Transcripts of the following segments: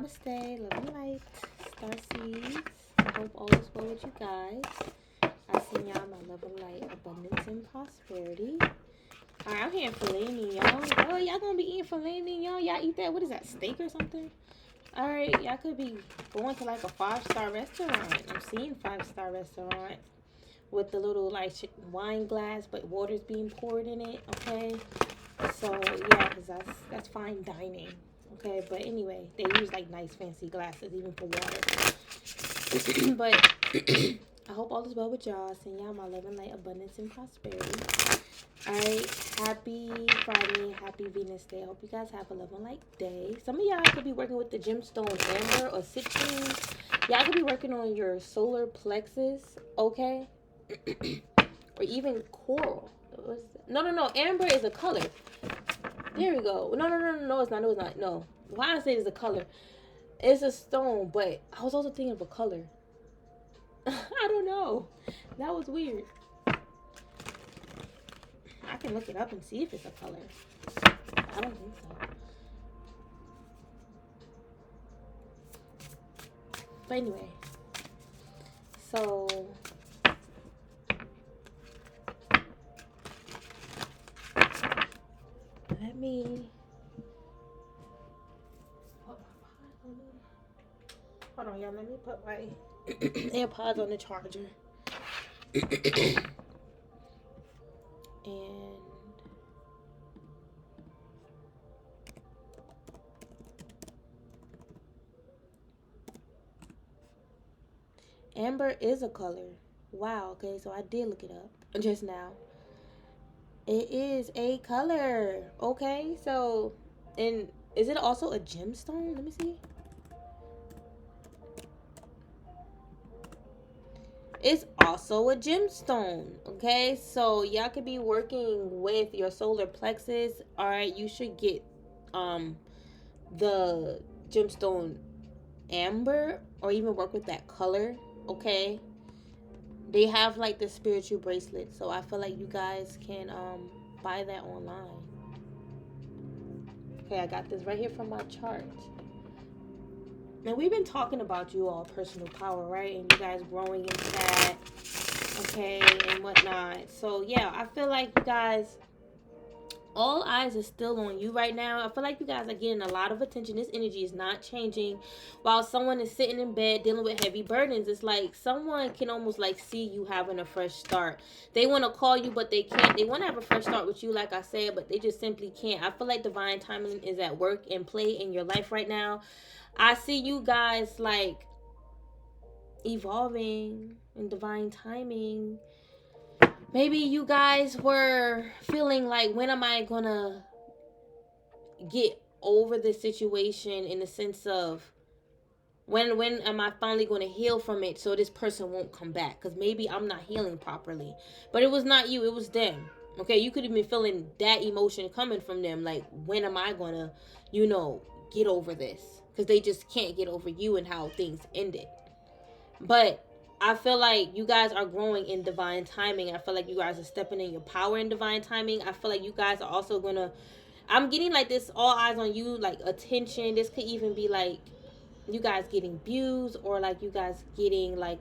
Namaste, love and light, star seeds. Hope all is well with you guys. I send y'all my love and light, abundance and prosperity. Alright, I'm hearing filet mignon. Oh, y'all gonna be eating filet mignon? Y'all eat that? What is that, steak or something? Alright, y'all could be going to like a 5-star restaurant. I'm seeing 5-star restaurant with the little like wine glass, but water's being poured in it. Okay, so yeah, because that's fine dining. Okay, but anyway, they use like nice fancy glasses even for water. But I hope all is well with y'all. Send y'all my love and light, abundance and prosperity. Alright, happy Friday, happy Venus Day. I hope you guys have a love and light day. Some of y'all could be working with the gemstone amber or citrine. Y'all could be working on your solar plexus, okay? Or even coral. No, amber is a color. There we go. No, it's not. No. Why I say it's a color? It's a stone, but I was also thinking of a color. I don't know. That was weird. I can look it up and see if it's a color. I don't think so. But anyway. So let me hold on, y'all. Let me put my AirPods on the charger. And amber is a color. Wow, okay, so I did look it up just now. It is a color. Okay, so, and is it also a gemstone? Let me see. It's also a gemstone. Okay, so y'all could be working with your solar plexus. All right, you should get the gemstone amber or even work with that color. Okay, they have like the spiritual bracelet, so I feel like you guys can buy that online. Okay, I got this right here from my chart. Now, we've been talking about you all personal power, right? And you guys growing into that, okay, and whatnot. So, yeah, I feel like you guys, all eyes are still on you right now. I feel like you guys are getting a lot of attention. This energy is not changing. While someone is sitting in bed dealing with heavy burdens, it's like someone can almost like see you having a fresh start. They want to call you, but they can't. They want to have a fresh start with you, like I said, but they just simply can't. I feel like divine timing is at work and play in your life right now. I see you guys like evolving in divine timing. Maybe you guys were feeling like, when am I gonna get over this situation, in the sense of when am I finally going to heal from it so this person won't come back? Because maybe I'm not healing properly. But it was not you, it was them. Okay, you could have been feeling that emotion coming from them, like, when am I gonna, get over this? Because they just can't get over you and how things ended. But I feel like you guys are growing in divine timing. I feel like you guys are stepping in your power in divine timing. I feel like you guys are also gonna, I'm getting like this all eyes on you, like attention. This could even be like you guys getting views, or like you guys getting like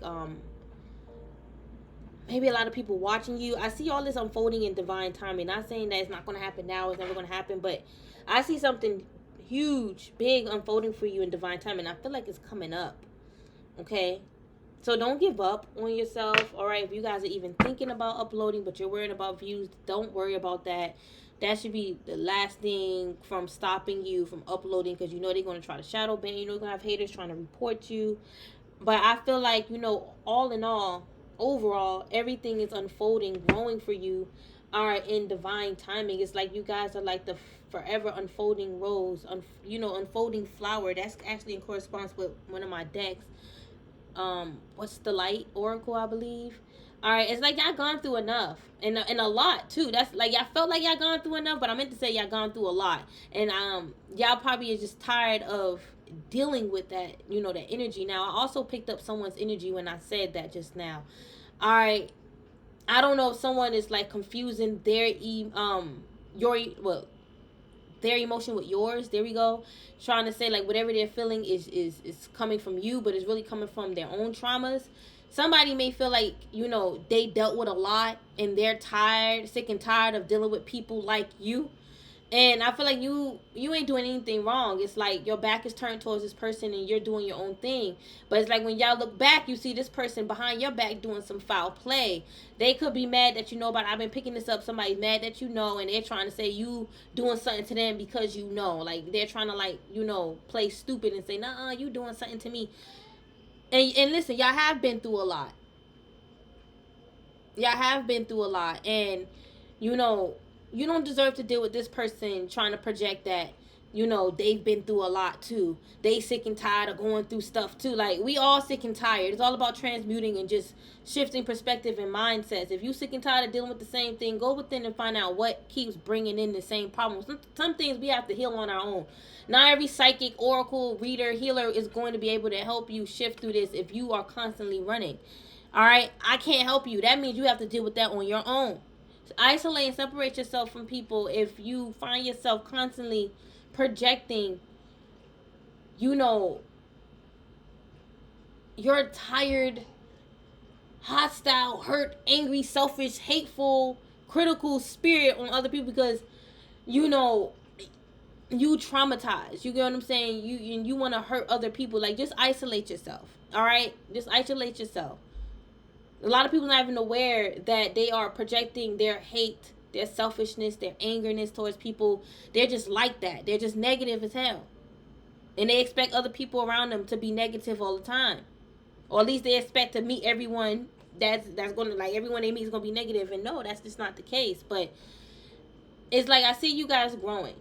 maybe a lot of people watching you. I see all this unfolding in divine timing. Not saying that it's not going to happen now, it's never going to happen, but I see something huge, big unfolding for you in divine timing. I feel like it's coming up. Okay, so don't give up on yourself. All right, if you guys are even thinking about uploading but you're worried about views, don't worry about that. That should be the last thing from stopping you from uploading, because they're going to try to shadow ban. You're going to have haters trying to report you. But I feel like, all in all, overall, everything is unfolding, growing for you, are in divine timing. It's like you guys are like the forever unfolding rose, unfolding flower. That's actually in correspondence with one of my decks. What's the light oracle, I believe. All right, it's like y'all gone through enough, and a lot too. That's like y'all felt like y'all gone through enough, but I meant to say y'all gone through a lot, and y'all probably is just tired of dealing with that, that energy. Now, I also picked up someone's energy when I said that just now. All right, I don't know if someone is like confusing their their emotion with yours. There we go. Trying to say like whatever they're feeling is coming from you, but it's really coming from their own traumas. Somebody may feel like, you know, they dealt with a lot and they're tired, sick and tired of dealing with people like you. And I feel like you ain't doing anything wrong. It's like your back is turned towards this person and you're doing your own thing. But it's like when y'all look back, you see this person behind your back doing some foul play. They could be mad that you know about. I've been picking this up. Somebody's mad that you know, and they're trying to say you doing something to them because you know. Like they're trying to like, you know, play stupid and say, nah, you doing something to me. And listen, y'all have been through a lot. Y'all have been through a lot. And, you know, you don't deserve to deal with this person trying to project that, you know, they've been through a lot too. They sick and tired of going through stuff too. Like, we all sick and tired. It's all about transmuting and just shifting perspective and mindsets. If you sick and tired of dealing with the same thing, go within and find out what keeps bringing in the same problems. Some things we have to heal on our own. Not every psychic, oracle, reader, healer is going to be able to help you shift through this if you are constantly running. All right? I can't help you. That means you have to deal with that on your own. Isolate and separate yourself from people if you find yourself constantly projecting, you know, your tired, hostile, hurt, angry, selfish, hateful, critical spirit on other people because, you know, you traumatized. You get what I'm saying? You want to hurt other people. Like, just isolate yourself. All right? Just isolate yourself. A lot of people not even aware that they are projecting their hate, their selfishness, their angerness towards people. They're just like that. They're just negative as hell. And they expect other people around them to be negative all the time. Or at least they expect to meet everyone that's going to, like, everyone they meet is going to be negative. And no, that's just not the case. But it's like, I see you guys growing.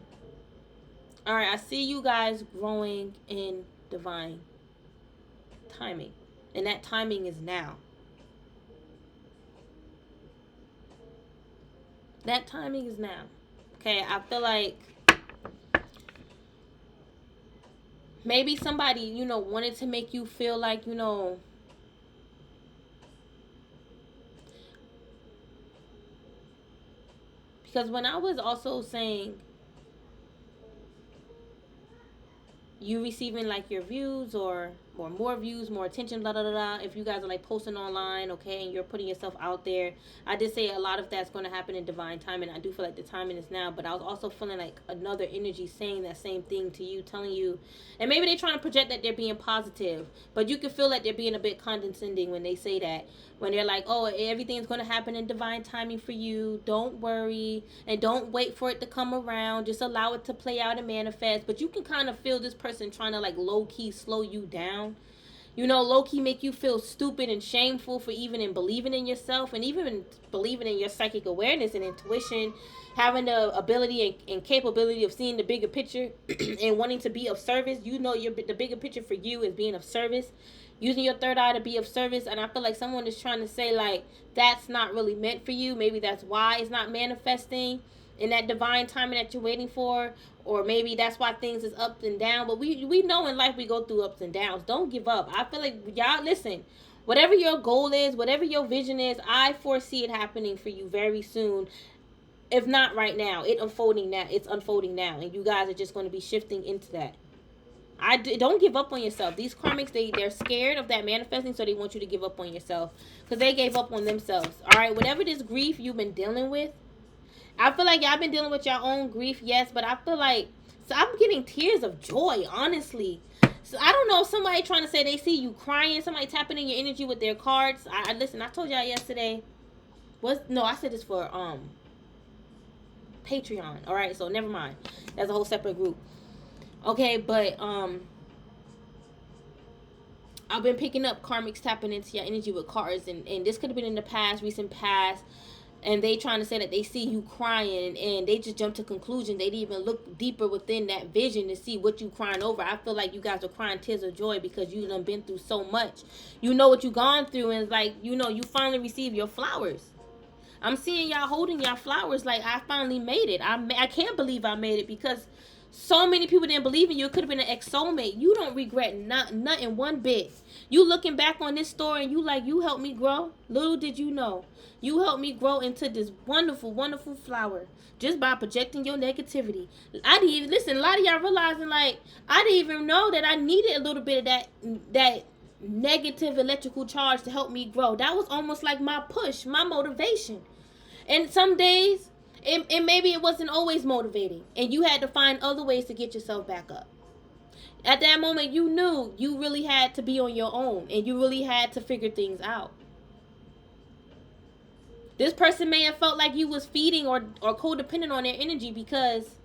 All right, I see you guys growing in divine timing. And that timing is now. That timing is now. Okay, I feel like maybe somebody, you know, wanted to make you feel like, you know, because when I was also saying you receiving like your views or more views, more attention, blah, blah, blah, blah. If you guys are like posting online, okay, and you're putting yourself out there, I did say a lot of that's going to happen in divine timing. I do feel like the timing is now, but I was also feeling like another energy saying that same thing to you, telling you, and maybe they're trying to project that they're being positive, but you can feel that they're being a bit condescending when they say that, when they're like, oh, everything's going to happen in divine timing for you, don't worry, and don't wait for it to come around, just allow it to play out and manifest. But you can kind of feel this person trying to like low-key slow you down. You know, low-key make you feel stupid and shameful for even in believing in yourself and even in believing in your psychic awareness and intuition, having the ability and capability of seeing the bigger picture and wanting to be of service. You know, the bigger picture for you is being of service, using your third eye to be of service. And I feel like someone is trying to say like that's not really meant for you. Maybe that's why it's not manifesting in that divine timing that you're waiting for, or maybe that's why things is up and down. But we know in life we go through ups and downs. Don't give up. I feel like y'all listen, whatever your goal is, whatever your vision is, I foresee it happening for you very soon. If not right now, it's unfolding now, and you guys are just going to be shifting into that. Don't give up on yourself. These karmics, they're scared of that manifesting, so they want you to give up on yourself because they gave up on themselves. All right, whatever this grief you've been dealing with, I feel like y'all been dealing with your own grief, yes, but I feel like, so I'm getting tears of joy, honestly. So I don't know, somebody trying to say they see you crying, somebody tapping in your energy with their cards. Listen, I told y'all yesterday, I said this for Patreon, all right, so never mind. That's a whole separate group. Okay, but I've been picking up karmics tapping into your energy with cards, and this could have been in the recent past. And they trying to say that they see you crying, and they just jump to conclusion. They didn't even look deeper within that vision to see what you crying over. I feel like you guys are crying tears of joy because you done been through so much. You know what you gone through, and it's like, you know, you finally received your flowers. I'm seeing y'all holding y'all flowers like I finally made it. I can't believe I made it because So many people didn't believe in you. It could have been an ex-soulmate. You don't regret nothing one bit. You looking back on this story and you like, you helped me grow. Little did you know, you helped me grow into this wonderful, wonderful flower just by projecting your negativity. I didn't even listen. A lot of y'all realizing like I didn't even know that I needed a little bit of that negative electrical charge to help me grow. That was almost like my push, my motivation. And some days, and maybe it wasn't always motivating, and you had to find other ways to get yourself back up. At that moment, you knew you really had to be on your own, and you really had to figure things out. This person may have felt like you was feeding or codependent on their energy because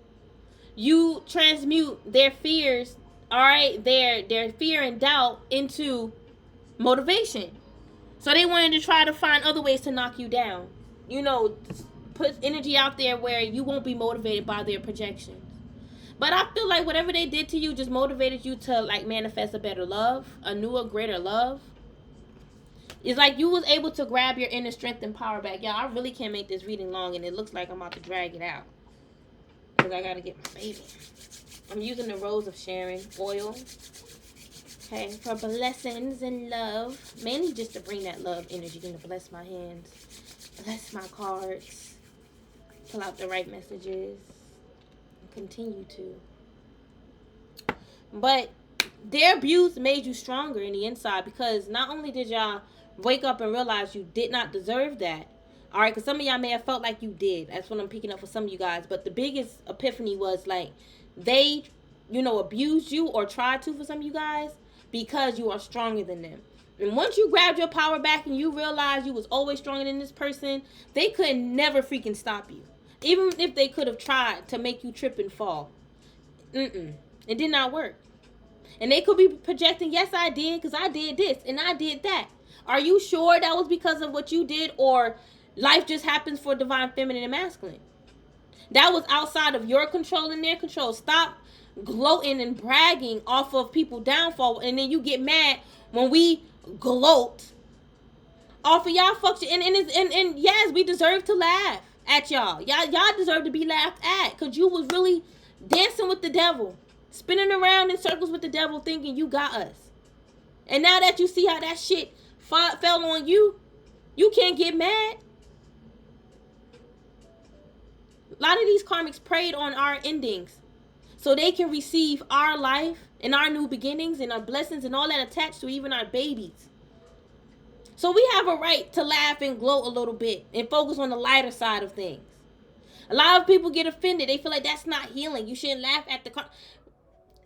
you transmute their fears, all right, their fear and doubt into motivation. So they wanted to try to find other ways to knock you down. You know, put energy out there where you won't be motivated by their projections. But I feel like whatever they did to you just motivated you to like manifest a better love, a newer, greater love. It's like you was able to grab your inner strength and power back. Y'all, I really can't make this reading long, and it looks like I'm about to drag it out because I gotta get my baby. I'm using the Rose of Sharon oil. Okay, for blessings and love. Mainly just to bring that love energy and to bless my hands. Bless my cards. Pull out the right messages. And continue to. But their abuse made you stronger in the inside because not only did y'all wake up and realize you did not deserve that. Alright, because some of y'all may have felt like you did. That's what I'm picking up for some of you guys. But the biggest epiphany was like they, abused you or tried to for some of you guys because you are stronger than them. And once you grabbed your power back and you realized you was always stronger than this person, they could never freaking stop you. Even if they could have tried to make you trip and fall. It did not work. And they could be projecting, yes, I did, because I did this and I did that. Are you sure that was because of what you did, or life just happens for divine feminine and masculine? That was outside of your control and their control. Stop gloating and bragging off of people's downfall, and then you get mad when we gloat off of y'all function. And yes, we deserve to laugh at y'all. Y'all deserve to be laughed at because you was really dancing with the devil, spinning around in circles with the devil, thinking you got us. And now that you see how that shit fell on you, you can't get mad. A lot of these karmics preyed on our endings so they can receive our life and our new beginnings and our blessings and all that attached to even our babies. So we have a right to laugh and gloat a little bit and focus on the lighter side of things. A lot of people get offended. They feel like that's not healing. You shouldn't laugh at the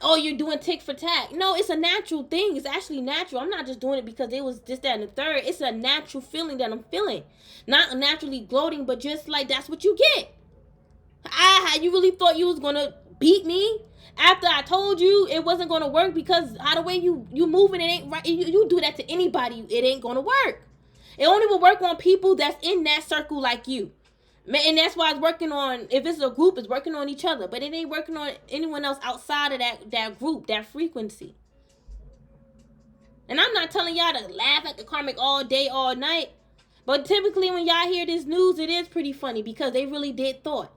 oh, you're doing tick for tack. No, it's a natural thing. It's actually natural. I'm not just doing it because it was this, that, and the third. It's a natural feeling that I'm feeling. Not naturally gloating, but just like that's what you get. You really thought you was going to beat me after I told you it wasn't going to work because how the way you moving, it ain't right. You do that to anybody, it ain't going to work. It only will work on people that's in that circle like you. And that's why it's working on, if it's a group, it's working on each other. But it ain't working on anyone else outside of that group, that frequency. And I'm not telling y'all to laugh at the karmic all day, all night. But typically when y'all hear this news, it is pretty funny because they really did thought.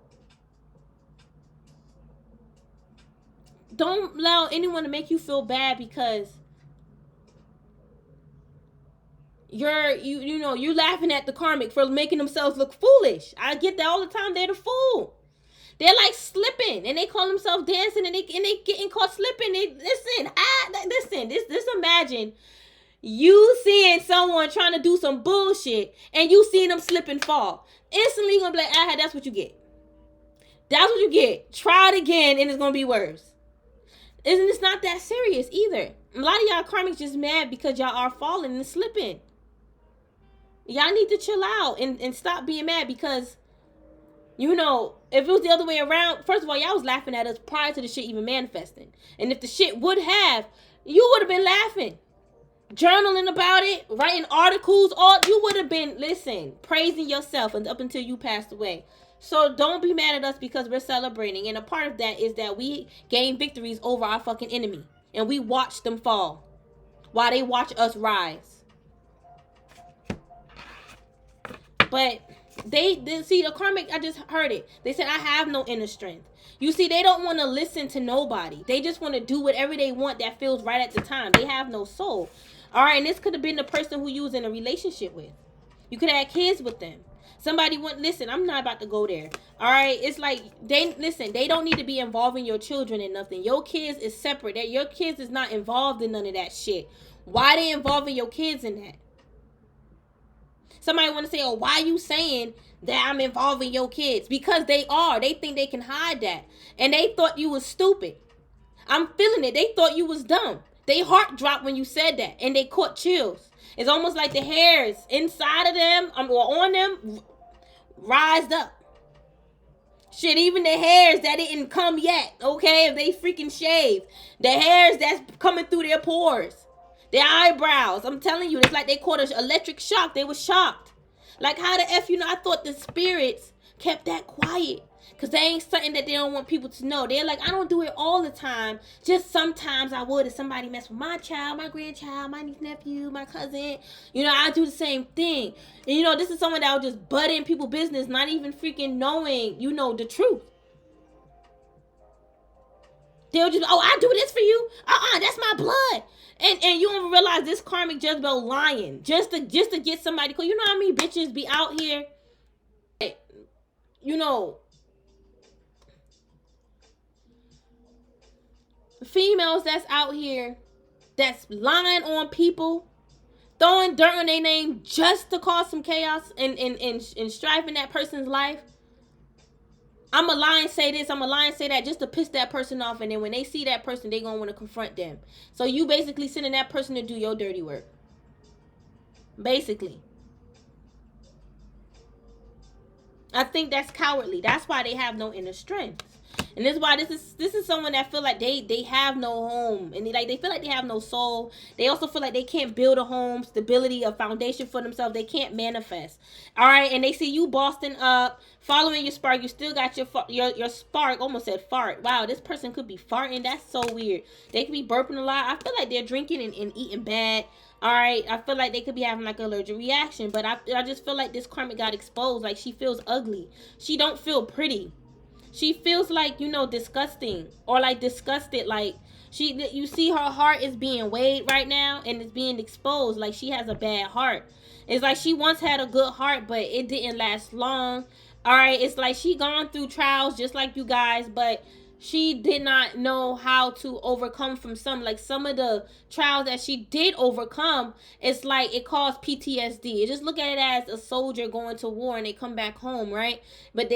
Don't allow anyone to make you feel bad because you're laughing at the karmic for making themselves look foolish. I get that all the time. They're the fool. They're like slipping and they call themselves dancing and they getting caught slipping. Listen, just imagine you seeing someone trying to do some bullshit and you seeing them slip and fall. Instantly you're gonna be like, that's what you get. That's what you get. Try it again and it's gonna be worse. And it's not that serious either. A lot of y'all karmics just mad because y'all are falling and slipping. Y'all need to chill out and stop being mad because, if it was the other way around, first of all, y'all was laughing at us prior to the shit even manifesting. And if the shit would have, you would have been laughing. Journaling about it, writing articles, you would have been, praising yourself up until you passed away. So don't be mad at us because we're celebrating. And a part of that is that we gain victories over our fucking enemy. And we watch them fall while they watch us rise. But see the karmic, I just heard it. They said, I have no inner strength. You see, they don't want to listen to nobody. They just want to do whatever they want that feels right at the time. They have no soul. All right, and this could have been the person who you was in a relationship with. You could have had kids with them. Somebody went, listen, I'm not about to go there. All right, it's like, they don't need to be involving your children in nothing. Your kids is separate. Your kids is not involved in none of that shit. Why they involving your kids in that? Somebody want to say, oh, why you saying that I'm involving your kids? Because they are. They think they can hide that. And they thought you was stupid. I'm feeling it. They thought you was dumb. They heart dropped when you said that. And they caught chills. It's almost like the hairs inside of them or on them rised up. Shit, even the hairs that didn't come yet, okay? If they freaking shave. The hairs that's coming through their pores. Their eyebrows. I'm telling you, it's like they caught an electric shock. They were shocked. Like, how the F, I thought the spirits kept that quiet. Because they ain't something that they don't want people to know. They're like, I don't do it all the time. Just sometimes I would if somebody mess with my child, my grandchild, my niece, nephew, my cousin. I do the same thing. And, this is someone that will just butt in people's business, not even freaking knowing, the truth. They'll just, oh, I do this for you. That's my blood. And you don't realize this karmic Jezebel lying just to get somebody cool. You know how many bitches be out here, females that's out here that's lying on people, throwing dirt on their name just to cause some chaos and strife in that person's life. I'm a lie and say this, I'm a lie and say that just to piss that person off. And then when they see that person, they going to want to confront them. So you basically sending that person to do your dirty work. Basically. I think that's cowardly. That's why they have no inner strength. And this is why this is someone that feel like they have no home. And they feel like they have no soul. They also feel like they can't build a home, stability, a foundation for themselves. They can't manifest. All right, and they see you bossing up, following your spark. You still got your spark. Almost said fart. Wow, this person could be farting. That's so weird. They could be burping a lot. I feel like they're drinking and eating bad. All right, I feel like they could be having like an allergic reaction. But I just feel like this karmic got exposed. Like she feels ugly. She don't feel pretty. She feels like, disgusting or like disgusted. Like you see her heart is being weighed right now and it's being exposed. Like she has a bad heart. It's like she once had a good heart, but it didn't last long. All right. It's like she gone through trials just like you guys, but she did not know how to overcome from some of the trials that she did overcome. It's like it caused PTSD. You just look at it as a soldier going to war and they come back home, right? But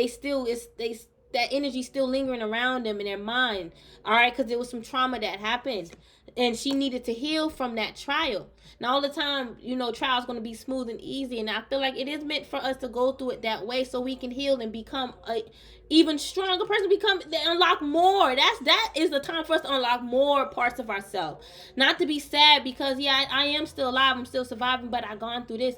that energy still lingering around them in their mind, all right, because there was some trauma that happened and she needed to heal from that trial. Now all the time, trial's going to be smooth and easy, and I feel like it is meant for us to go through it that way so we can heal and become a even stronger person, unlock more. That is the time for us to unlock more parts of ourselves. Not to be sad because I am still alive, I'm still surviving, but I've gone through this.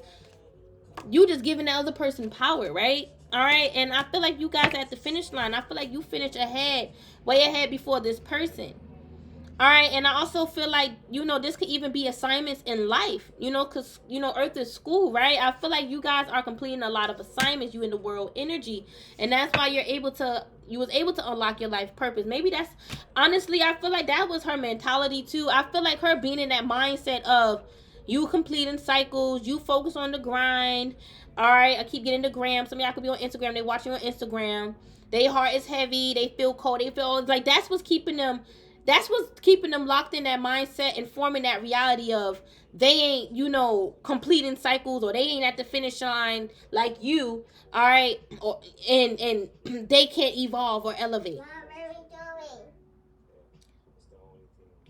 You just giving the other person power, right? All right, and I feel like you guys are at the finish line. I feel like you finished way ahead before this person. All right, and I also feel like, this could even be assignments in life, because, Earth is school, right? I feel like you guys are completing a lot of assignments, you in the world energy, and that's why you was able to unlock your life purpose. Maybe honestly, I feel like that was her mentality too. I feel like her being in that mindset of you completing cycles, you focus on the grind. All right, I keep getting the gram. Some of y'all could be on Instagram. They watching on Instagram. Their heart is heavy. They feel cold. They feel like that's what's keeping them locked in that mindset and forming that reality of they ain't, completing cycles, or they ain't at the finish line like you. All right, and they can't evolve or elevate. Mom, where are we going?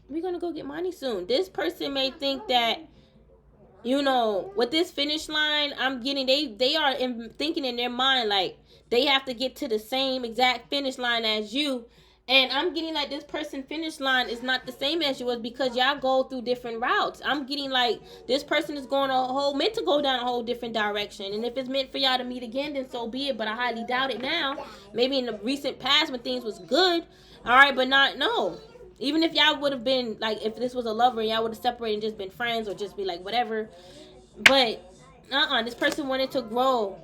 We're gonna go get money soon. This person may think that, with this finish line, I'm getting, they are thinking in their mind like they have to get to the same exact finish line as you. And I'm getting like this person finish line is not the same as yours because y'all go through different routes. I'm getting like this person is meant to go down a whole different direction. And if it's meant for y'all to meet again, then so be it. But I highly doubt it now. Maybe in the recent past when things was good. All right, but no. Even if y'all would have been, like, if this was a lover, y'all would have separated and just been friends or just be like, whatever. But, this person wanted to grow.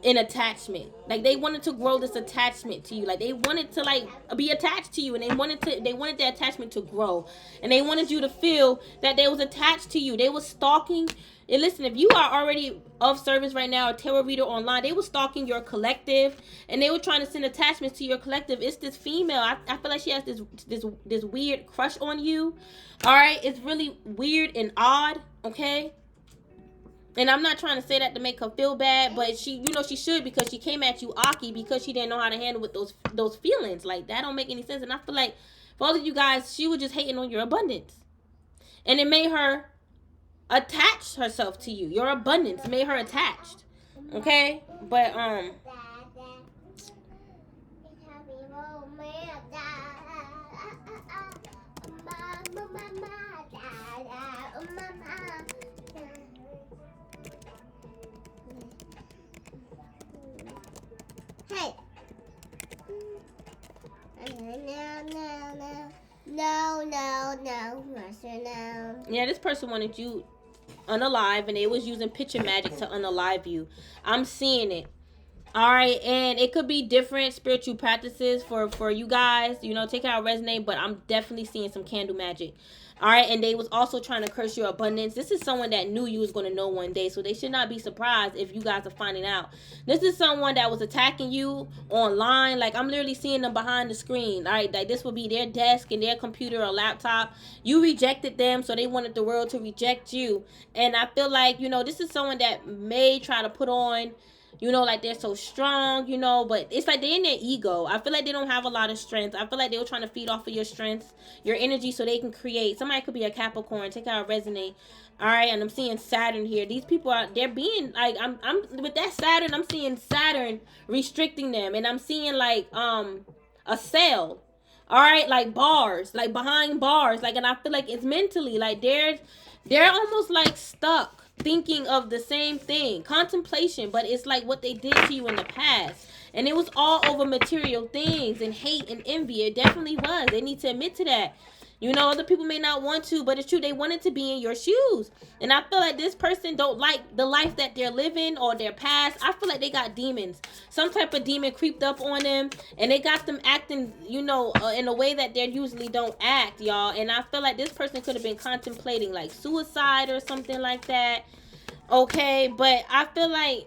an attachment. Like they wanted to grow this attachment to you. Like they wanted to like be attached to you, and they wanted the attachment to grow, and they wanted you to feel that they was attached to you. They was stalking. And listen, if you are already of service right now, a tarot reader online, they were stalking your collective, and they were trying to send attachments to your collective. It's this female. I feel like she has this weird crush on you. All right, it's really weird and odd. Okay. And I'm not trying to say that to make her feel bad, but she, you know, she should, because she came at you Aki because she didn't know how to handle with those feelings. Like, that don't make any sense. And I feel like for all of you guys, she was just hating on your abundance. And it made her attach herself to you. Your abundance made her attached. Okay? But, hey. No, Master, no. Yeah, this person wanted you unalive, and they was using picture magic to unalive you. I'm seeing it. All right, and it could be different spiritual practices for you guys. You know, take it how it resonate, but I'm definitely seeing some candle magic. All right, and they was also trying to curse your abundance. This is someone that knew you was going to know one day, so they should not be surprised if you guys are finding out. This is someone that was attacking you online. Like, I'm literally seeing them behind the screen. All right, like this would be their desk and their computer or laptop. You rejected them, so they wanted the world to reject you. And I feel like, you know, this is someone that may try to put on, you know, like they're so strong, you know, but it's like they're in their ego. I feel like they don't have a lot of strength. I feel like they were trying to feed off of your strength, your energy, so they can create. Somebody could be a Capricorn. Take out a resonate. All right, and I'm seeing Saturn here. These people are, they're being like, I'm with that Saturn, I'm seeing Saturn restricting them, and I'm seeing like a cell. All right, like bars, like behind bars, like, and I feel like it's mentally like they're almost like stuck thinking of the same thing, contemplation, but it's like what they did to you in the past, and it was all over material things and hate and envy. It definitely was. They need to admit to that. You know, other people may not want to, but it's true. They wanted to be in your shoes. And I feel like this person don't like the life that they're living or their past. I feel like they got demons. Some type of demon creeped up on them, and they got them acting, you know, in a way that they usually don't act, y'all. And I feel like this person could have been contemplating like suicide or something like that. Okay, but I feel like,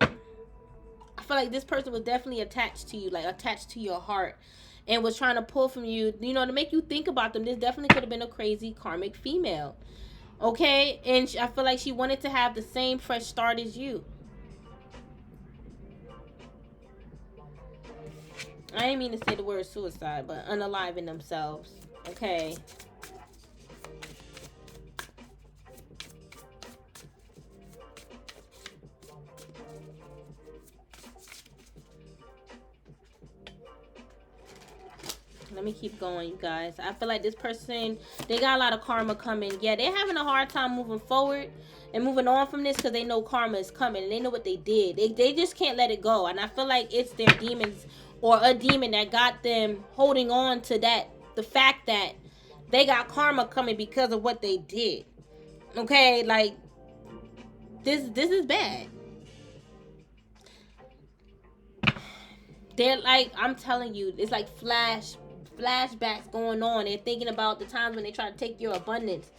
I feel like this person was definitely attached to you, like attached to your heart, and was trying to pull from you, you know, to make you think about them. This definitely could have been a crazy karmic female. Okay, and I feel like she wanted to have the same fresh start as you. I didn't mean to say the word suicide, but unaliving themselves. Okay. Let me keep going, you guys. I feel like this person, they got a lot of karma coming. Yeah, they're having a hard time moving forward and moving on from this because they know karma is coming and they know what they did. They just can't let it go. And I feel like it's their demons or a demon that got them holding on to that, the fact that they got karma coming because of what they did. Okay, like this is bad. They're like, I'm telling you, it's like flashbacks going on. They're thinking about the times when they try to take your abundance,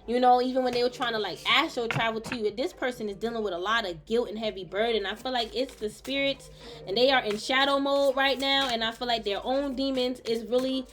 you know, even when they were trying to like astral travel to you. This person is dealing with a lot of guilt and heavy burden. I feel like it's the spirits, and they are in shadow mode right now, and I feel like their own demons is really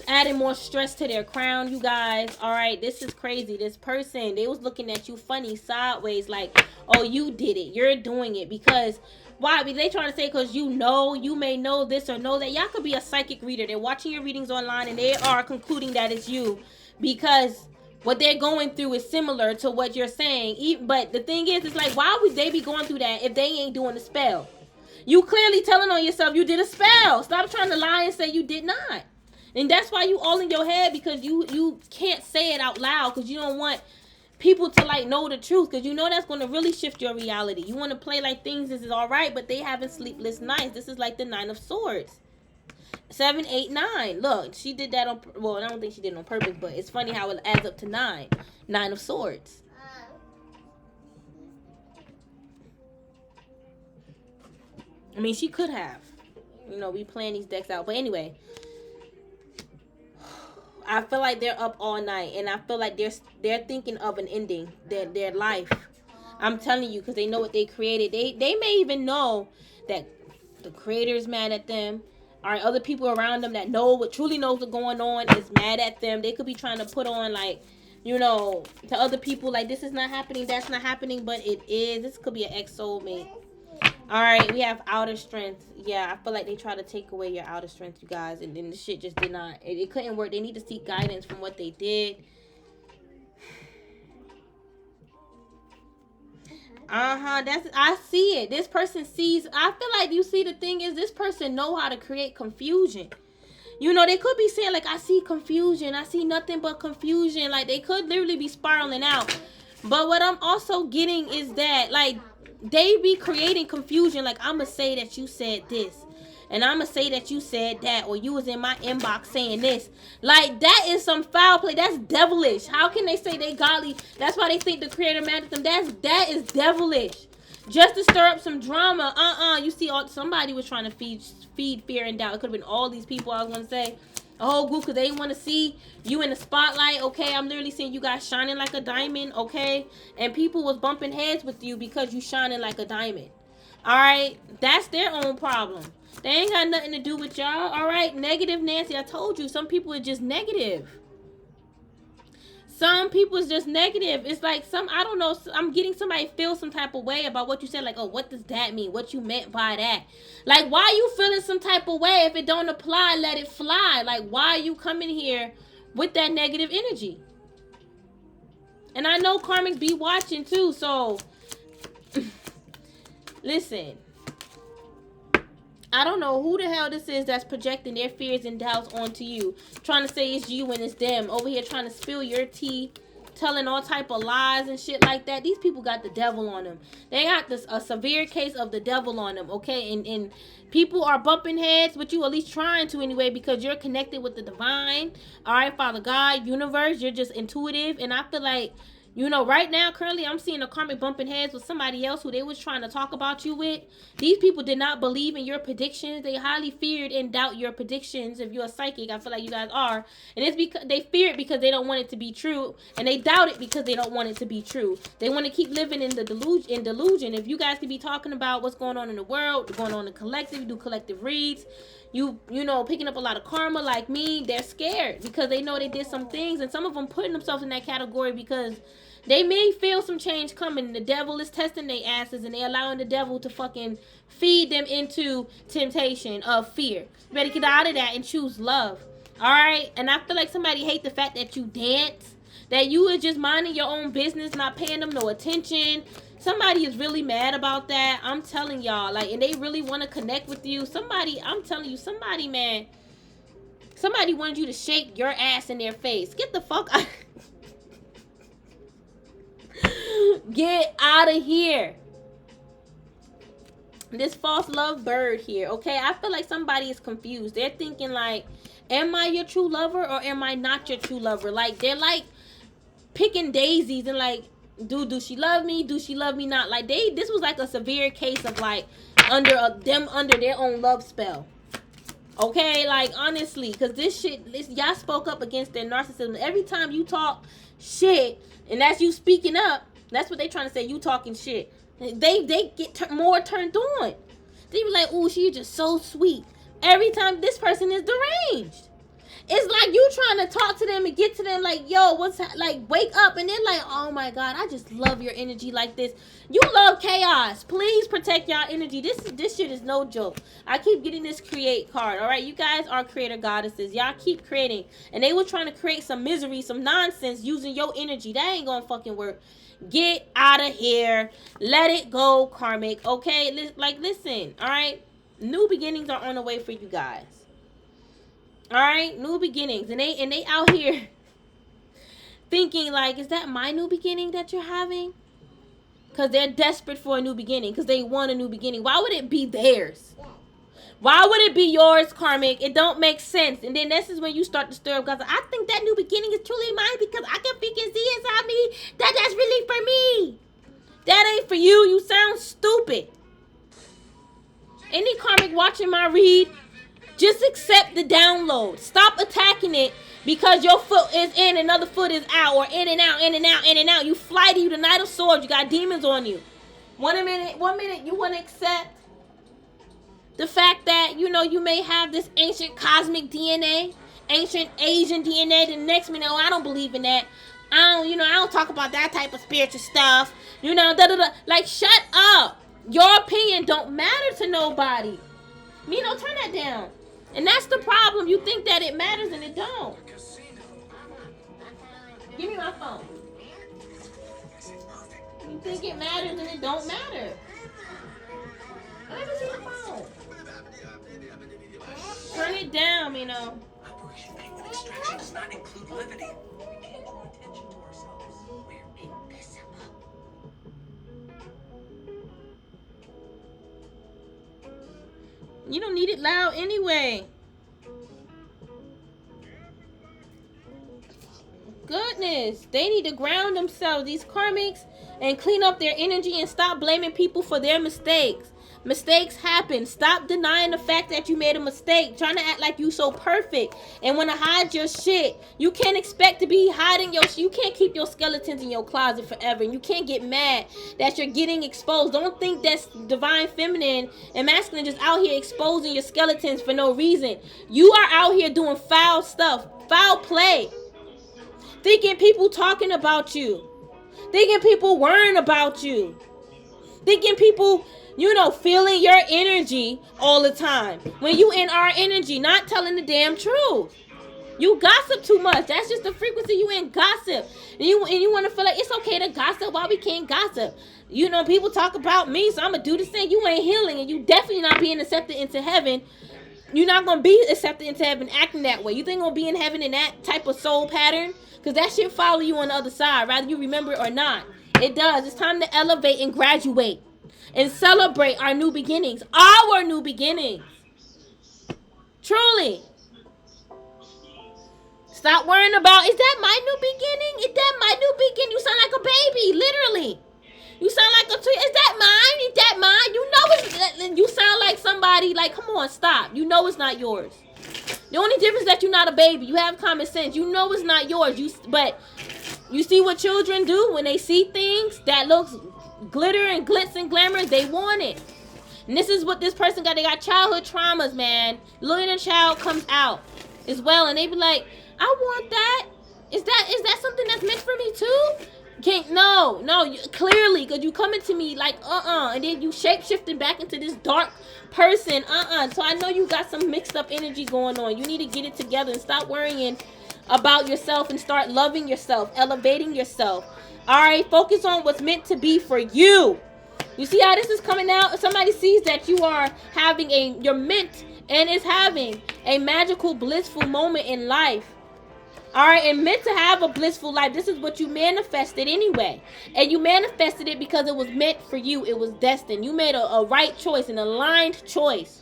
adding more stress to their crown, you guys. All right, this is crazy. This person, they was looking at you funny sideways, like, oh, you did it, you're doing it. Because why? They trying to say because you know, you may know this or know that. Y'all could be a psychic reader. They're watching your readings online, and they are concluding that it's you because what they're going through is similar to what you're saying. But the thing is, it's like, why would they be going through that if they ain't doing the spell? You clearly telling on yourself you did a spell. Stop trying to lie and say you did not. And that's why you all in your head, because you can't say it out loud because you don't want people to like know the truth, because you know that's going to really shift your reality. You want to play like things this is all right, but they having sleepless nights. This is like the 9 of Swords. 7, 8, 9. Look, she did that on, well, I don't think she did it on purpose, but it's funny how it adds up to 9. 9 of Swords. I mean, she could have. You know, we plan these decks out. But anyway, I feel like they're up all night, and I feel like they're thinking of an ending, their life. I'm telling you, because they know what they created. They may even know that the creator's mad at them. All right, other people around them that truly knows what's going on is mad at them. They could be trying to put on, like, you know, to other people, like, this is not happening, that's not happening, but it is. This could be an ex-soulmate. All right, we have outer strength. Yeah, I feel like they try to take away your outer strength, you guys, and then the shit just did not. It couldn't work. They need to seek guidance from what they did. I see it. This person sees. I feel like you see, the thing is, this person know how to create confusion. You know, they could be saying, like, I see confusion. I see nothing but confusion. Like, they could literally be spiraling out. But what I'm also getting is that, like, they be creating confusion. Like, I'm going to say that you said this, and I'm going to say that you said that, or you was in my inbox saying this. Like, that is some foul play. That's devilish. How can they say they godly? That's why they think the creator mad at them. That is devilish. Just to stir up some drama. You see, somebody was trying to feed fear and doubt. It could have been all these people, I was going to say. A whole group, because they want to see you in the spotlight. Okay, I'm literally seeing you guys shining like a diamond. Okay, and people was bumping heads with you because you shining like a diamond. All right, that's their own problem. They ain't got nothing to do with y'all. All right, negative Nancy. I told you, some people are just negative. Some people is just negative. It's like I don't know, I'm getting somebody feel some type of way about what you said. Like, oh, what does that mean? What you meant by that? Like, why are you feeling some type of way? If it don't apply, let it fly. Like, why are you coming here with that negative energy? And I know karmics be watching too, so listen. I don't know who the hell this is that's projecting their fears and doubts onto you. Trying to say it's you and it's them. Over here trying to spill your tea. Telling all type of lies and shit like that. These people got the devil on them. They got a severe case of the devil on them, okay? And people are bumping heads with you, at least trying to anyway, because you're connected with the divine. All right, Father God, universe. You're just intuitive. And I feel like, you know, right now, currently, I'm seeing a karmic bumping heads with somebody else who they was trying to talk about you with. These people did not believe in your predictions. They highly feared and doubt your predictions. If you're a psychic, I feel like you guys are. And it's because they fear it because they don't want it to be true. And they doubt it because they don't want it to be true. They want to keep living in the delusion. If you guys could be talking about what's going on in the world, going on in the collective, you do collective reads, you know, picking up a lot of karma like me, they're scared because they know they did some things. And some of them putting themselves in that category because they may feel some change coming. The devil is testing their asses, and they're allowing the devil to fucking feed them into temptation of fear. You better get out of that and choose love. All right? And I feel like somebody hate the fact that you dance, that you are just minding your own business, not paying them no attention. Somebody is really mad about that. I'm telling y'all. Like, and they really want to connect with you. Somebody, I'm telling you, somebody, man. Somebody wanted you to shake your ass in their face. Get the fuck out. Get out of here. This false love bird here, okay? I feel like somebody is confused. They're thinking like, am I your true lover or am I not your true lover? Like, they're like picking daisies and like, do she love me? Do she love me not? Like, this was like a severe case of like under their own love spell. Okay, like, honestly, because y'all spoke up against their narcissism. Every time you talk shit, and that's you speaking up, that's what they trying to say, you talking shit. They get more turned on. They be like, ooh, she's just so sweet. Every time this person is deranged. It's like you trying to talk to them and get to them like, yo, like, wake up. And they're like, oh my God, I just love your energy like this. You love chaos. Please protect y'all energy. This shit is no joke. I keep getting this create card. All right, you guys are creator goddesses. Y'all keep creating. And they were trying to create some misery, some nonsense using your energy. That ain't gonna fucking work. Get out of here. Let it go, karmic. Okay, like, listen. All right, new beginnings are on the way for you guys. All right, new beginnings, and they out here thinking like, is that my new beginning that you're having? Because they're desperate for a new beginning, because they want a new beginning. Why would it be theirs? Why would it be yours, karmic? It don't make sense. And then this is when you start to stir up, because I think that new beginning is truly mine because I can freaking see inside me that that's really for me. That ain't for you. You sound stupid. Any karmic watching my read, just accept the download. Stop attacking it because your foot is in, another foot is out, or in and out, in and out, in and out. You flighty, you the Knight of Swords, you got demons on you. One minute you want to accept the fact that, you know, you may have this ancient cosmic DNA, ancient Asian DNA. The next minute, oh, I don't believe in that. I don't talk about that type of spiritual stuff. Like, shut up. Your opinion don't matter to nobody. Mino, turn that down. And that's the problem. You think that it matters and it don't. Give me my phone. You think it matters and it don't matter. Let me see the phone. Turn it down, Mino. Operation Painful Extraction does not include levity. We can't draw attention to ourselves. We're invisible. You don't need it loud anyway. Goodness, they need to ground themselves, these karmics, and clean up their energy and stop blaming people for their mistakes. Mistakes happen. Stop denying the fact that you made a mistake, trying to act like you so perfect and want to hide your shit. You can't expect to be hiding your shit. You can't keep your skeletons in your closet forever, and you can't get mad that you're getting exposed. Don't think that's divine feminine and masculine just out here exposing your skeletons for no reason. You are out here doing foul stuff, foul play, thinking people talking about you, thinking people worrying about you, thinking people, feeling your energy all the time. When you in our energy, not telling the damn truth. You gossip too much. That's just the frequency you in, gossip. And you want to feel like it's okay to gossip while we can't gossip. People talk about me, so I'm going to do this thing. You ain't healing, and you definitely not being accepted into heaven. You're not going to be accepted into heaven acting that way. You think you're going to be in heaven in that type of soul pattern? Because that shit follow you on the other side, whether you remember it or not. It does. It's time to elevate and graduate and celebrate our new beginnings. Our new beginnings. Truly. Stop worrying about, is that my new beginning? Is that my new beginning? You sound like a baby, literally. You sound like is that mine? Is that mine? You sound like somebody, like, come on, stop. You know it's not yours. The only difference is that you're not a baby. You have common sense. You know it's not yours. But you see what children do when they see things that looks glitter and glitz and glamour, they want it. And this is what this person got. They got childhood traumas, man. Little inner child comes out as well, and they be like, I want that. Is that something that's meant for me too? Clearly, because you coming to me like, and then you shape-shifting back into this dark person, So I know you got some mixed up energy going on. You need to get it together and stop worrying about yourself and start loving yourself, elevating yourself. All right, focus on what's meant to be for you. You see how this is coming out? If somebody sees that you are having you're meant and is having a magical, blissful moment in life. All right, and meant to have a blissful life. This is what you manifested anyway. And you manifested it because it was meant for you. It was destined. You made a right choice, an aligned choice.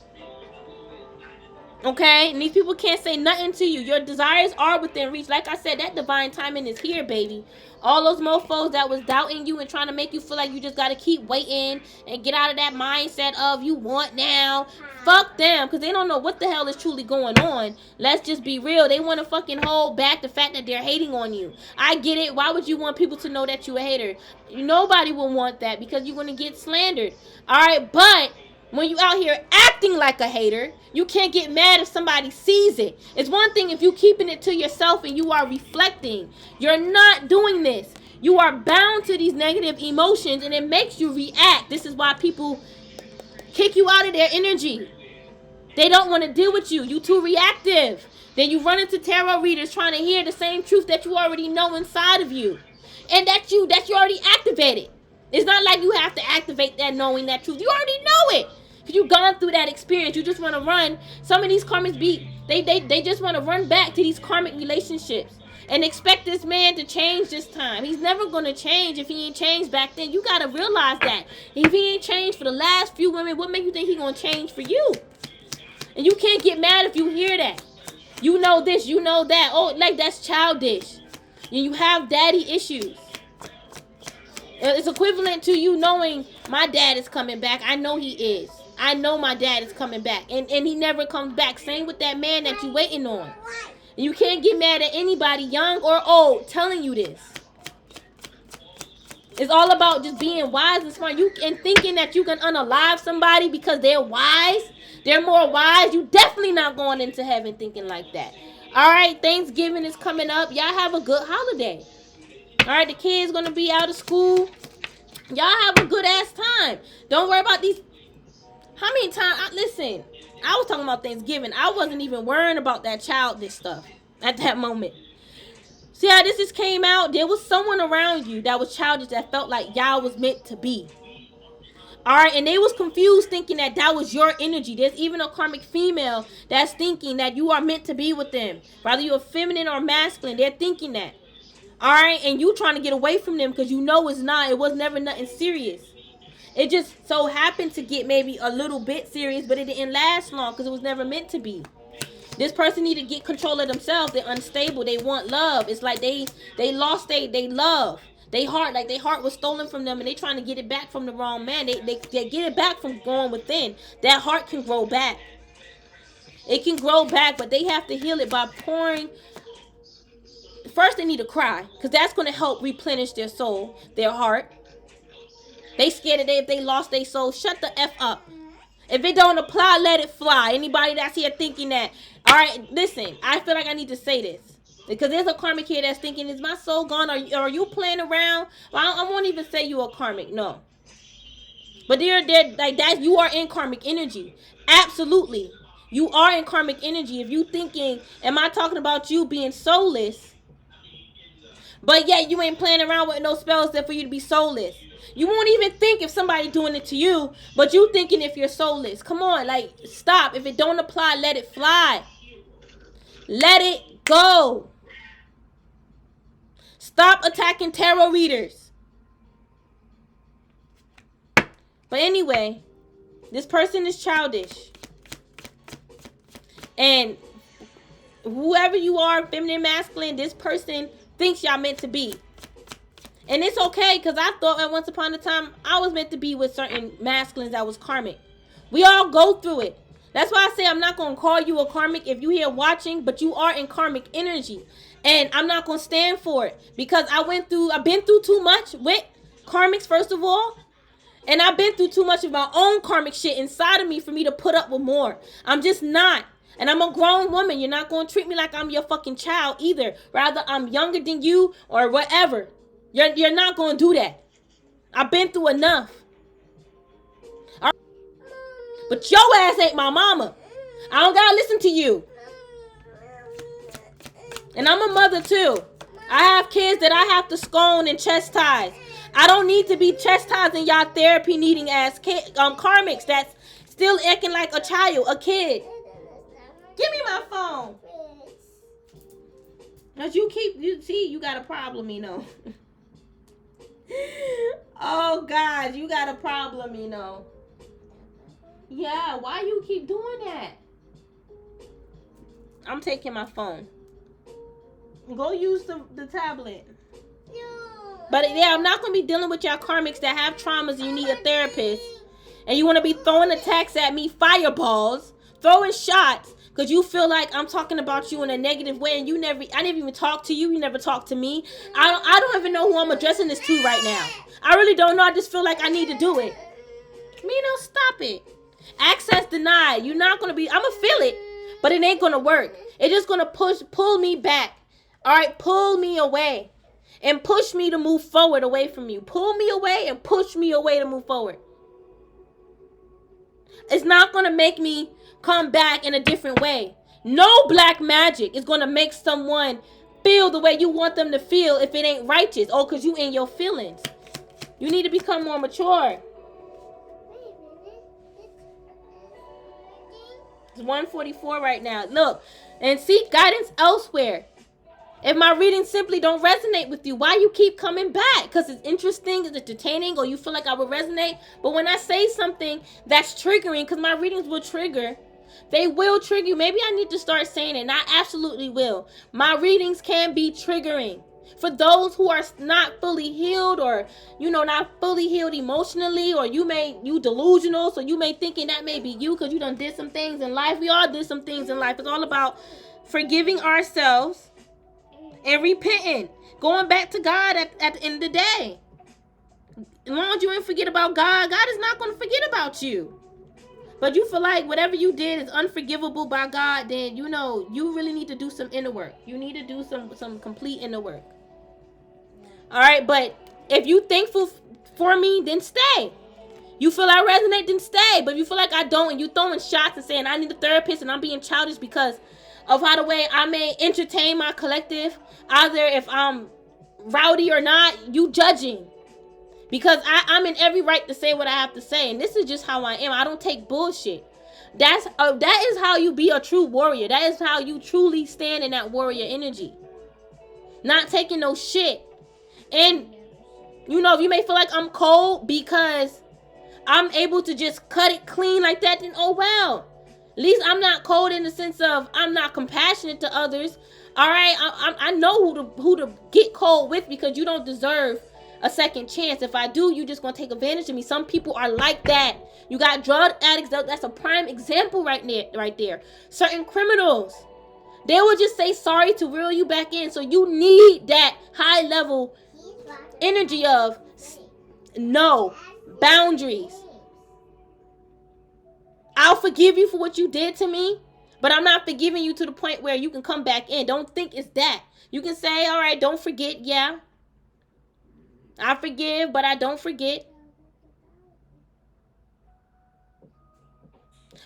Okay? And these people can't say nothing to you. Your desires are within reach. Like I said, that divine timing is here, baby. All those mofos that was doubting you and trying to make you feel like you just got to keep waiting and get out of that mindset of you want now. Fuck them, because they don't know what the hell is truly going on. Let's just be real. They want to fucking hold back the fact that they're hating on you. I get it. Why would you want people to know that you're a hater? Nobody will want that because you're going to get slandered. All right, but when you out here acting like a hater, you can't get mad if somebody sees it. It's one thing if you keeping it to yourself and you are reflecting. You're not doing this. You are bound to these negative emotions and it makes you react. This is why people kick you out of their energy. They don't want to deal with you. You too reactive. Then you run into tarot readers trying to hear the same truth that you already know inside of you. And that you already activated. It's not like you have to activate that knowing that truth. You already know it. Because you've gone through that experience. You just want to run. Some of these karmics they just want to run back to these karmic relationships. And expect this man to change this time. He's never going to change if he ain't changed back then. You got to realize that. If he ain't changed for the last few women, what makes you think he's going to change for you? And you can't get mad if you hear that. You know this, you know that. Oh, like that's childish. And you have daddy issues. It's equivalent to you knowing my dad is coming back. I know he is. I know my dad is coming back. And he never comes back. Same with that man that you waiting on. And you can't get mad at anybody, young or old, telling you this. It's all about just being wise and smart. And thinking that you can unalive somebody because they're wise. They're more wise. You definitely not going into heaven thinking like that. All right, Thanksgiving is coming up. Y'all have a good holiday. All right, the kids going to be out of school. Y'all have a good ass time. Don't worry about these. How many times? Listen, I was talking about Thanksgiving. I wasn't even worrying about that childish stuff at that moment. See how this just came out? There was someone around you that was childish that felt like y'all was meant to be. All right, and they was confused thinking that that was your energy. There's even a karmic female that's thinking that you are meant to be with them. Whether you're feminine or masculine, they're thinking that. All right, and you trying to get away from them because you know it's not. It was never nothing serious. It just so happened to get maybe a little bit serious, but it didn't last long because it was never meant to be. This person need to get control of themselves. They're unstable. They want love. It's like they lost they love. They heart, like their heart was stolen from them and they trying to get it back from the wrong man. They get it back from going within. That heart can grow back. It can grow back, but they have to heal it by pouring. First, they need to cry because that's going to help replenish their soul, their heart. They scared that if they lost their soul, shut the F up. If it don't apply, let it fly. Anybody that's here thinking that, all right, listen, I feel like I need to say this. Because there's a karmic here that's thinking, is my soul gone? Are you playing around? Well, I won't even say you a karmic, no. But they're like that. You are in karmic energy. Absolutely. You are in karmic energy. If you thinking, am I talking about you being soulless? But yet you ain't playing around with no spells there for you to be soulless. You won't even think if somebody doing it to you, but you thinking if you're soulless. Come on, like, stop. If it don't apply, let it fly. Let it go. Stop attacking tarot readers. But anyway, this person is childish. And whoever you are, feminine, masculine, this person thinks y'all meant to be. And it's okay, because I thought at once upon a time I was meant to be with certain masculines that was karmic. We all go through it. That's why I say I'm not going to call you a karmic if you here watching, but you are in karmic energy. And I'm not going to stand for it because I've been through too much with karmics, first of all. And I've been through too much of my own karmic shit inside of me for me to put up with more. I'm just not. And I'm a grown woman. You're not going to treat me like I'm your fucking child either. Rather, I'm younger than you or whatever. You're not going to do that. I've been through enough. All right? But your ass ain't my mama. I don't got to listen to you. And I'm a mother too. I have kids that I have to scold and chastise. I don't need to be chastising y'all therapy needing ass karmics that's still acting like a child, a kid. Give me my phone. Cause you got a problem, you know. Oh God, you got a problem, you know. Yeah, why you keep doing that? I'm taking my phone. Go use the tablet. No. But yeah, I'm not going to be dealing with y'all karmics that have traumas and you need a therapist. And you want to be throwing attacks at me, fireballs, throwing shots, because you feel like I'm talking about you in a negative way. And I didn't even talk to you. You never talked to me. I don't even know who I'm addressing this to right now. I really don't know. I just feel like I need to do it. Mino, stop it. Access denied. You're not going to be, I'm going to feel it, but it ain't going to work. It's just going to pull me back. All right, pull me away and push me to move forward away from you. Pull me away and push me away to move forward. It's not going to make me come back in a different way. No black magic is going to make someone feel the way you want them to feel if it ain't righteous. Oh, because you in your feelings. You need to become more mature. It's 1:44 right now. Look, and seek guidance elsewhere. If my readings simply don't resonate with you, why you keep coming back? Because it's interesting, it's entertaining, or you feel like I would resonate. But when I say something that's triggering, because my readings will trigger, they will trigger you. Maybe I need to start saying it, and I absolutely will. My readings can be triggering. For those who are not fully healed, or not fully healed emotionally, or you delusional, so you may thinking that may be you because you done did some things in life. We all did some things in life. It's all about forgiving ourselves and repenting, going back to God at the end of the day. As long as you ain't forget about God, God is not going to forget about you. But you feel like whatever you did is unforgivable by God, then you really need to do some inner work. You need to do some complete inner work. All right, but if you thankful for me, then stay. You feel I resonate, then stay. But if you feel like I don't, and you throwing shots and saying I need a therapist and I'm being childish because of how the way I may entertain my collective, either if I'm rowdy or not, you judging. Because I'm in every right to say what I have to say, and this is just how I am. I don't take bullshit. That is how you be a true warrior. That is how you truly stand in that warrior energy. Not taking no shit. And if you may feel like I'm cold because I'm able to just cut it clean like that, then oh well. At least I'm not cold in the sense of I'm not compassionate to others. All right, I know who to get cold with, because you don't deserve a second chance. If I do, you just gonna take advantage of me. Some people are like that. You got drug addicts. That's a prime example right there. Certain criminals, they will just say sorry to reel you back in. So you need that high level energy of no boundaries. I'll forgive you for what you did to me, but I'm not forgiving you to the point where you can come back in. Don't think it's that. You can say, all right, don't forget. Yeah, I forgive, but I don't forget.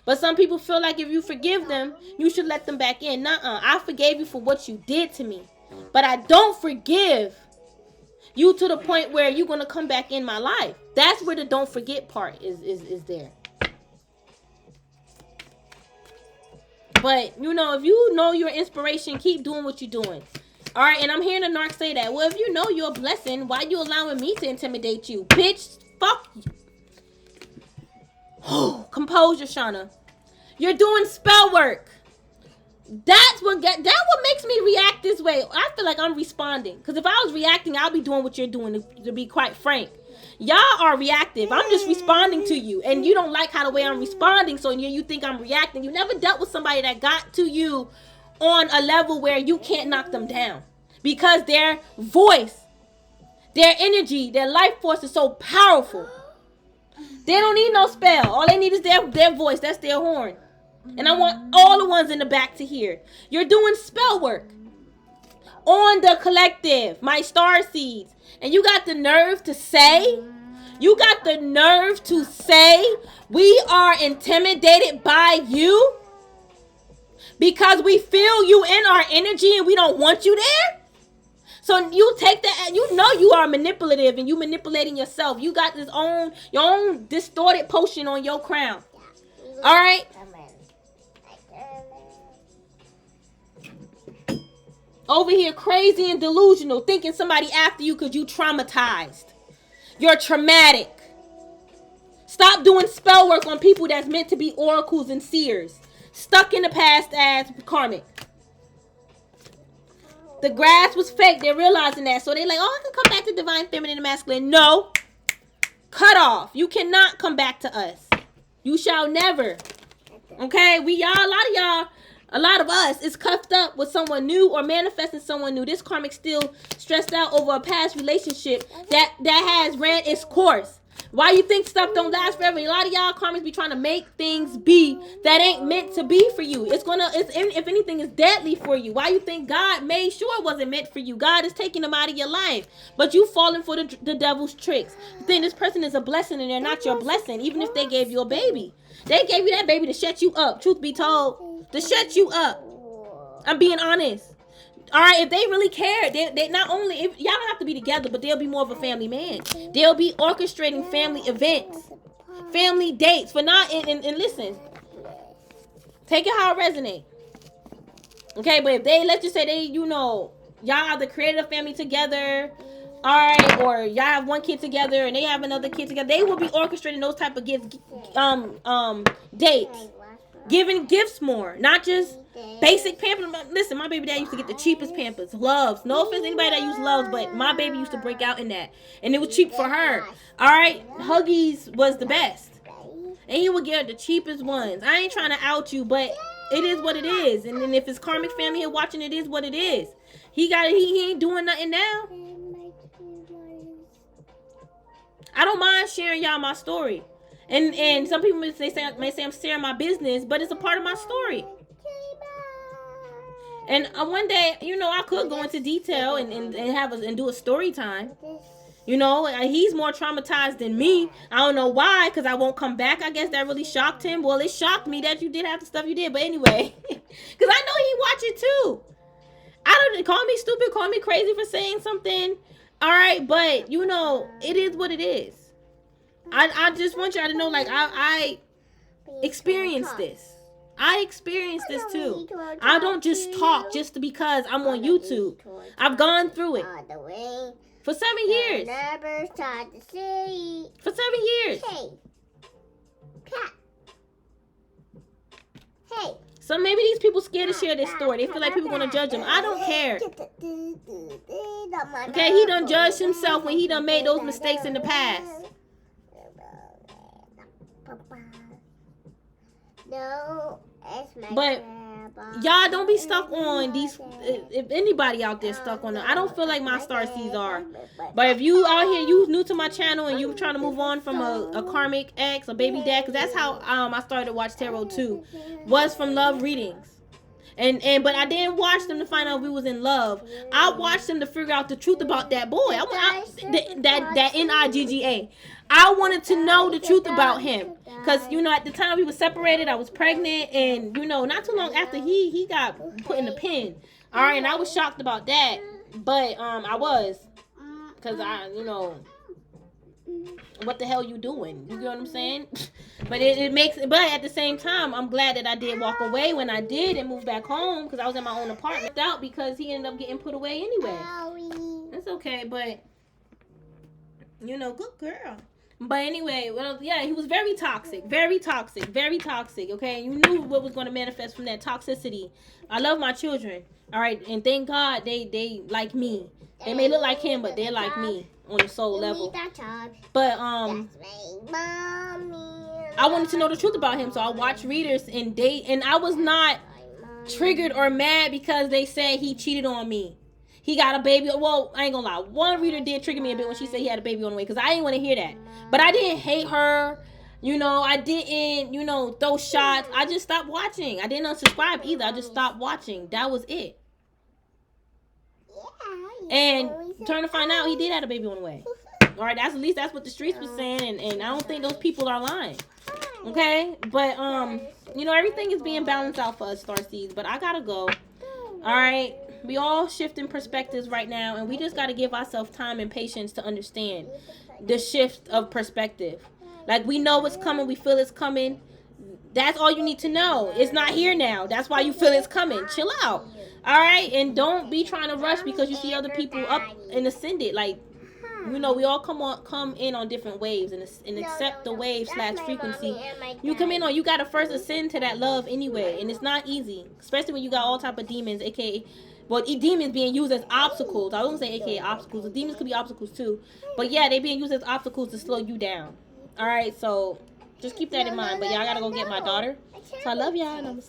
But some people feel like if you forgive them, you should let them back in. Nuh-uh. I forgave you for what you did to me, but I don't forgive you to the point where you're going to come back in my life. That's where the don't forget part is there. But, if you know your inspiration, keep doing what you're doing. All right, and I'm hearing the narc say that. Well, if you know you're a blessing, why you allowing me to intimidate you? Bitch, fuck you. Composure, Shauna. You're doing spell work. That's what makes me react this way. I feel like I'm responding. Because if I was reacting, I'll be doing what you're doing, to be quite frank. Y'all are reactive. I'm just responding to you. And you don't like how the way I'm responding, so you think I'm reacting. You never dealt with somebody that got to you on a level where you can't knock them down. Because their voice, their energy, their life force is so powerful. They don't need no spell. All they need is their voice. That's their horn. And I want all the ones in the back to hear. You're doing spell work on the collective, my star seeds. And you got the nerve to say, we are intimidated by you because we feel you in our energy and we don't want you there. So you take that, you are manipulative and you manipulating yourself. You got your own distorted potion on your crown. All right. Over here crazy and delusional, thinking somebody after you because you traumatized. You're traumatic. Stop doing spell work on people that's meant to be oracles and seers. Stuck in the past as karmic. The grass was fake. They're realizing that. So they're like, I can come back to divine feminine and masculine. No. Cut off. You cannot come back to us. You shall never. Okay? A lot of us is cuffed up with someone new or manifesting someone new. This karmic still stressed out over a past relationship that has ran its course. Why you think stuff don't last forever? A lot of y'all karmics be trying to make things be that ain't meant to be for you. If anything, is deadly for you. Why you think God made sure it wasn't meant for you? God is taking them out of your life. But you falling for the devil's tricks. You think this person is a blessing and they're not your blessing, even if they gave you a baby. They gave you that baby to shut you up. Truth be told. To shut you up. I'm being honest. All right, if they really care, they not only, if y'all don't have to be together, but they'll be more of a family man. They'll be orchestrating family events, family dates. For not, and listen, take it how it resonates. Okay, but if they, let's just say y'all either created a family together, all right, or y'all have one kid together and they have another kid together, they will be orchestrating those type of dates. Giving gifts more, not just basic pampers. Listen, my baby dad used to get the cheapest pampers. Loves. No offense to anybody that used Loves, but my baby used to break out in that. And it was cheap for her. Alright? Huggies was the best. And he would get the cheapest ones. I ain't trying to out you, but it is what it is. And then if his karmic family here watching, it is what it is. He ain't doing nothing now. I don't mind sharing y'all my story. And some people may say I'm sharing my business, but it's a part of my story. And one day, you know, I could go into detail and do a story time. You know, he's more traumatized than me. I don't know why, because I won't come back. I guess that really shocked him. Well, it shocked me that you did have the stuff you did. But anyway, because I know he watch it too. I don't call me stupid, call me crazy for saying something. All right, but you know, it is what it is. I just want y'all to know, like, I experienced this. I experienced this too. I don't just talk just because I'm on YouTube. I've gone through it. For 7 years. For 7 years. Hey. So maybe these people scared to share this story. They feel like people gonna judge them. I don't care. Okay, he done judged himself when he done made those mistakes in the past. But y'all don't be stuck on these. If anybody out there stuck on them, I don't feel like my starseeds are. But if you out here, you new to my channel and you trying to move on from a karmic ex, a baby dad, because that's how I started to watch tarot too, was from love readings. But I didn't watch them to find out if we was in love. I watched them to figure out the truth about that boy. That NIGGA. I wanted to know the truth about him. Because, you know, at the time we were separated, I was pregnant. And, you know, not too long after he got put in the pen. All right, and I was shocked about that. But I was. Because you know, what the hell you doing? You get what I'm saying? But but at the same time, I'm glad that I did walk away when I did and move back home. Because I was in my own apartment out because he ended up getting put away anyway. That's okay, but, you know, good girl. But anyway, well, yeah, he was very toxic, okay? You knew what was going to manifest from that toxicity. I love my children, all right? And thank God they like me. They may look like him, but they're like me on the soul level. But, I wanted to know the truth about him, so I watched readers and I was not triggered or mad because they said he cheated on me. He got a baby. Well, I ain't gonna lie. One reader did trigger me a bit when she said he had a baby on the way, because I didn't want to hear that. But I didn't hate her. You know, I didn't, you know, throw shots. I just stopped watching. I didn't unsubscribe either. I just stopped watching. That was it. And turn to find out he did have a baby on the way. All right, at least that's what the streets was saying, and I don't think those people are lying. Okay? But you know, everything is being balanced out for us, Starseeds, but I gotta go. All right? We all shifting perspectives right now, and we just got to give ourselves time and patience to understand the shift of perspective. Like, we know it's coming. We feel it's coming. That's all you need to know. It's not here now. That's why you feel it's coming. Chill out. All right? And don't be trying to rush because you see other people up and ascended. Like, you know, we all come in on different waves and accept the wave / frequency. You come in on, you got to first ascend to that love anyway. And it's not easy, especially when you got all type of demons, aka... Well, demons being used as obstacles. I wouldn't say aka obstacles. The demons could be obstacles too. But yeah, they being used as obstacles to slow you down. Alright, so just keep that in mind. But yeah, I gotta go get my daughter. So I love y'all.